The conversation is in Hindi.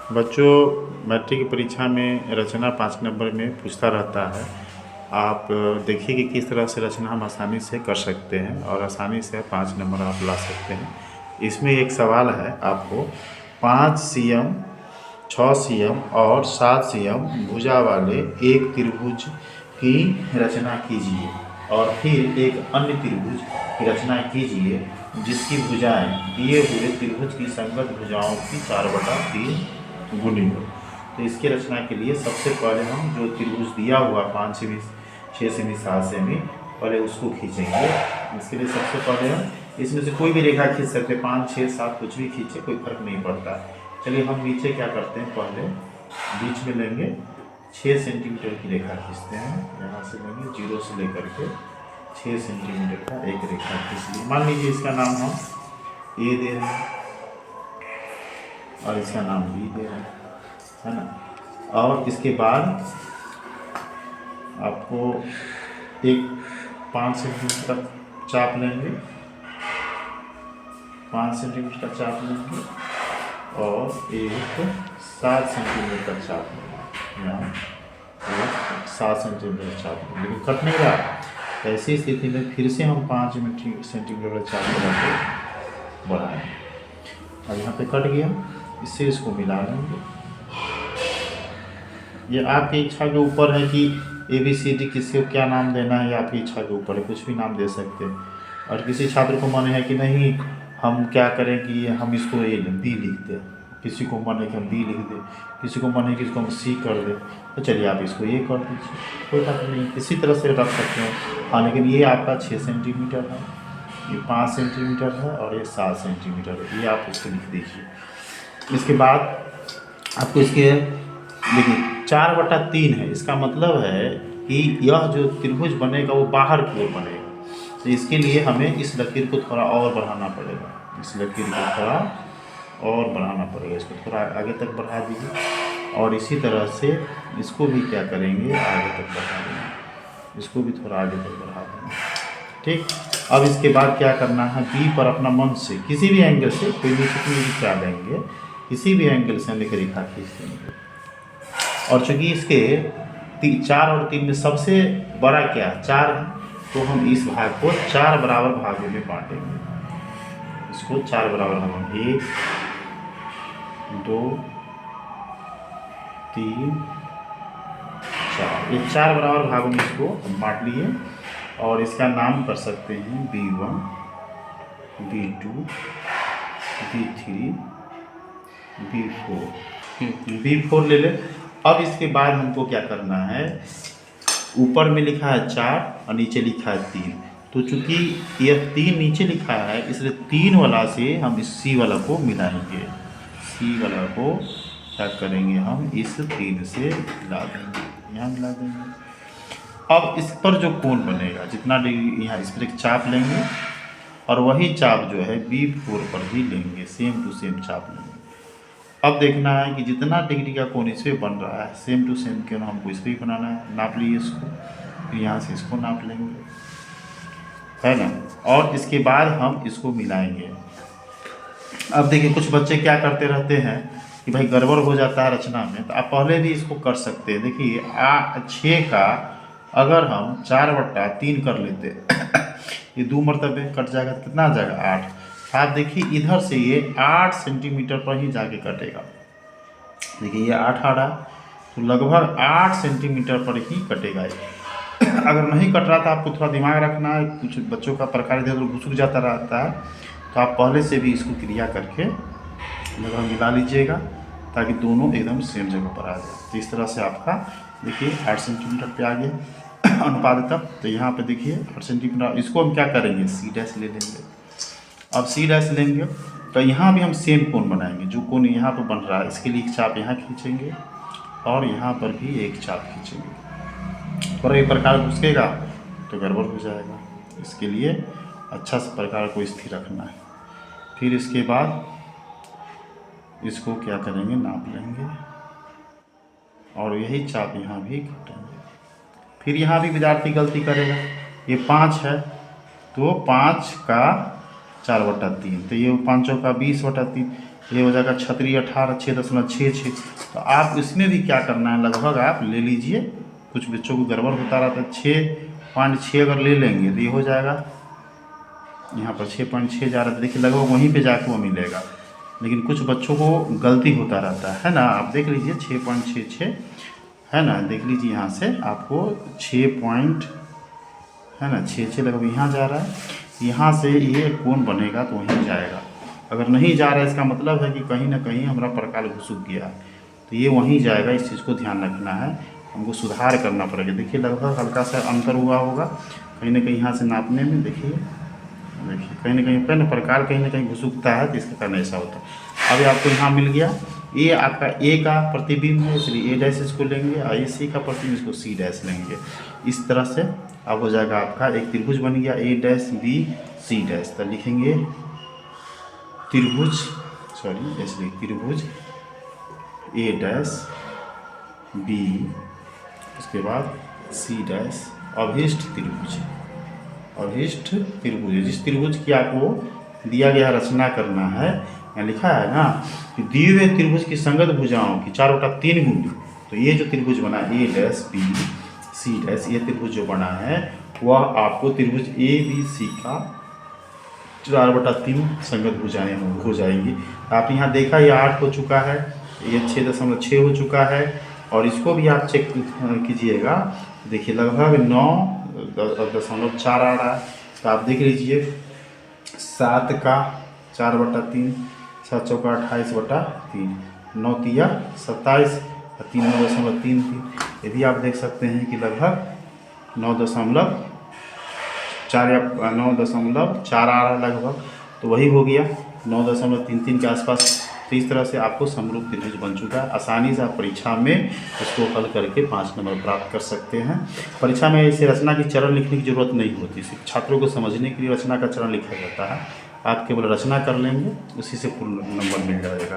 बच्चों, मैट्रिक की परीक्षा में रचना 5 नंबर में पूछता रहता है। आप देखिए कि किस तरह से रचना हम आसानी से कर सकते हैं और आसानी से 5 नंबर आप ला सकते हैं। इसमें एक सवाल है आपको, 5 सीएम, 6 सीएम और 7 सीएम भुजा वाले एक त्रिभुज की रचना कीजिए और फिर एक अन्य त्रिभुज की रचना कीजिए जिसकी भुजाएं दिए हुए त्रिभुज की संगत भुजाओं की 4/3 गुनी हो। तो इसकी रचना के लिए सबसे पहले हम जो त्रिभुज दिया हुआ 5 सेमी, 6 सेमी, 7 सेमी, पहले उसको खींचेंगे। इसके लिए सबसे पहले हम इसमें से कोई भी रेखा खींच सकते हैं, 5, 6, 7 कुछ भी खींचे, कोई फर्क नहीं पड़ता। चलिए हम नीचे क्या करते हैं, पहले बीच में लेंगे 6 सेंटीमीटर की रेखा खींचते हैं। यहाँ से लेंगे 0 से लेकर के 6 सेंटीमीटर का एक रेखा खींच ली। मान लीजिए इसका नाम हम ए दे रहे हैं और इसका नाम बी दे रहे हैं, है ना। और इसके बाद आपको एक 5 सेंटीमीटर का चाप लेंगे, 5 सेंटीमीटर का चाप लेंगे और एक 7 सेंटीमीटर का चाप लेंगे। यहाँ एक 7 सेंटीमीटर चाप लेंगे, लेकिन कट नहीं रहा। ऐसी स्थिति में फिर से हम 5 सेंटीमीटर चाप लगा के बढ़ाएँ। अब यहाँ पे कट गया, इससे इसको मिला लेंगे। ये आपकी इच्छा के ऊपर है कि ABCD किसी को क्या नाम देना है, या आपकी इच्छा के ऊपर है, कुछ भी नाम दे सकते हैं। और किसी छात्र को मन है कि नहीं हम क्या करें कि हम इसको B लिख दें, किसी को मन है कि हम B लिख दें, किसी को मन है कि इसको हम C कर दें, तो चलिए आप इसको A कर दीजिए, कोई बात नहीं, किसी तरह से रख सकते हैं। हाँ, लेकिन ये आपका 6 सेंटीमीटर है, ये 5 सेंटीमीटर है और ये 7 सेंटीमीटर है, ये आप इसको लिख दीजिए। इसके बाद आपको इसके देखिए 4/3 है, इसका मतलब है कि यह जो त्रिभुज बनेगा वो बाहर की ओर बनेगा। तो इसके लिए हमें इस लकीर को थोड़ा और बढ़ाना पड़ेगा, इस लकीर को थोड़ा और बढ़ाना पड़ेगा, इसको थोड़ा आगे तक बढ़ा दीजिए। और इसी तरह से इसको भी क्या करेंगे, आगे तक बढ़ा देंगे, इसको भी थोड़ा आगे तक बढ़ा देंगे। ठीक, अब इसके बाद क्या करना है, बी पर अपना मन से किसी भी एंगल से, कोई निश्चित नहीं क्या लेंगे, किसी भी एंगल से हम एक रेखा खींच देंगे। और चूँकि इसके 4 और 3 में सबसे बड़ा क्या 4 है, तो हम इस भाग को 4 बराबर भागों में बांटेंगे। इसको 4 बराबर हम 1, 2, 3, 4, ये 4 बराबर भागों में इसको हम बांट लिए। और इसका नाम कर सकते हैं B1, B2, B3, B4 ले ले। अब इसके बाद हमको क्या करना है, ऊपर में लिखा है 4 और नीचे लिखा है 3, तो चूंकि यह 3 नीचे लिखा है इसलिए 3 वाला से हम इस C वाला को मिलाएंगे। C वाला को क्या करेंगे, हम इस 3 से मिला देंगे, यहाँ मिला देंगे। अब इस पर जो कोण बनेगा, जितना डिग्री, यहाँ इस पर एक चाप लेंगे और वही चाप जो है B4 पर भी लेंगे, सेम टू सेम चाप लेंगे। अब देखना है कि जितना डिग्री का कोण इस पर बन रहा है, सेम टू सेम कोण हमको इस पर भी बनाना है। नाप लिए इसको, फिर यहाँ से इसको नाप लेंगे, है ना। और इसके बाद हम इसको मिलाएंगे। अब देखिए कुछ बच्चे क्या करते रहते हैं कि भाई गड़बड़ हो जाता है रचना में, तो आप पहले भी इसको कर सकते हैं। देखिए 6 का अगर हम 4/3 कर लेते ये 2 मरतबे कट जाएगा तो कितना आ जाएगा 8। आप देखिए इधर से ये 8 सेंटीमीटर पर ही जाके कटेगा। देखिए ये 8 आ रहा, तो लगभग 8 सेंटीमीटर पर ही कटेगा ये। अगर नहीं कट रहा था, आपको थोड़ा दिमाग रखना है, कुछ बच्चों का प्रकार इधर उधर घुसुक जाता रहता है, तो आप पहले से भी इसको क्रिया करके लगभग मिला लीजिएगा ताकि दोनों एकदम सेम जगह पर आ जाए। तो इस तरह से आपका देखिए 8 सेंटीमीटर पे आ गया अनुपात तक। तो यहाँ पे देखिए 8 सेंटीमीटर, इसको हम क्या करेंगे, C' ले लेंगे। अब C' लेंगे तो यहाँ भी हम सेम कोण बनाएंगे, जो कोण यहाँ पर बन रहा है इसके लिए एक चाप यहाँ खींचेंगे और यहाँ पर भी एक चाप खींचेंगे। और एक प्रकार घुसकेगा तो गड़बड़ हो जाएगा, इसके लिए अच्छा से प्रकार को स्थिर रखना है। फिर इसके बाद इसको क्या करेंगे, नाप लेंगे और यही चाप यहाँ भी काटेंगे। फिर यहाँ भी विद्यार्थी गलती करेगा, ये 5 है तो 5 का 4/3, तो ये 5 का 20/3, ये हो जाएगा 6×3 18 6.66। तो आप इसमें भी क्या करना है, लगभग आप ले लीजिए, कुछ बच्चों को गड़बड़ होता रहता है, 6.6 अगर ले लेंगे तो ये हो जाएगा, यहाँ पर 6.6 जा रहा था, देखिए लगभग वहीं पे जाके वो मिलेगा। लेकिन कुछ बच्चों को गलती होता रहता है ना, आप देख लीजिए 6.66 है ना, देख लीजिए यहाँ से आपको 6 है ना 6 लगभग यहाँ जा रहा है, यहाँ से ये कोण बनेगा तो वहीं जाएगा। अगर नहीं जा रहा है इसका मतलब है कि कहीं ना कहीं हमारा प्रकाल घुसुक गया है, तो ये वहीं जाएगा। इस चीज़ को ध्यान रखना है, हमको सुधार करना पड़ेगा। देखिए लगभग हल्का सा अंतर हुआ होगा कहीं ना कहीं यहाँ से नापने में, देखिए कहीं ना कहीं पर प्रकाल कहीं ना कहीं घुसुकता है, तो इसके कारण ऐसा होता है। अभी आपको यहाँ मिल गया, ये आपका ए का प्रतिबिंब है, इसलिए ए डैश इसको लेंगे, और ये सी का प्रतिबिंब इसको सी डैश लेंगे। इस तरह से अब हो जाएगा आपका एक त्रिभुज बन गया, ए डैश बी सी डैश। तो लिखेंगे त्रिभुज, सॉरी इसलिए त्रिभुज ए डैश बी, उसके बाद सी डैश, अभिष्ट त्रिभुज। अभिष्ट त्रिभुज, जिस त्रिभुज की आपको दिया गया रचना करना है, यहाँ लिखा है ना कि दिए हुए त्रिभुज की संगत भुजाओं की 4/3 गुनी। तो ये जो त्रिभुज बना ए डैश बी सी डैश, ये त्रिभुज जो बना है वह आपको त्रिभुज ए बी सी का 4/3 संगत भुजाएं हो जाएंगी। आप यहाँ देखा ये 8 हो चुका है, ये 6.6 हो चुका है, और इसको भी आप चेक कीजिएगा, देखिए लगभग 9.4 आ रहा है। तो आप देख लीजिए 7 का 4/3, 7 चौका 28/3, 9 तिया 27, 3 9.33। ये भी आप देख सकते हैं कि लगभग 9.4 या 9.4 आ रहा है लगभग, तो वही हो गया 9.33 के आसपास। तो इस तरह से आपको समरूप त्रिभुज बन चुका है। आसानी से आप परीक्षा में इसको हल करके 5 नंबर प्राप्त कर सकते हैं। परीक्षा में इसे रचना की चरण लिखने की जरूरत नहीं होती, सिर्फ छात्रों को समझने के लिए रचना का चरण लिखा जाता है। आप केवल रचना कर लेंगे, उसी से पूर्ण नंबर मिल जाएगा।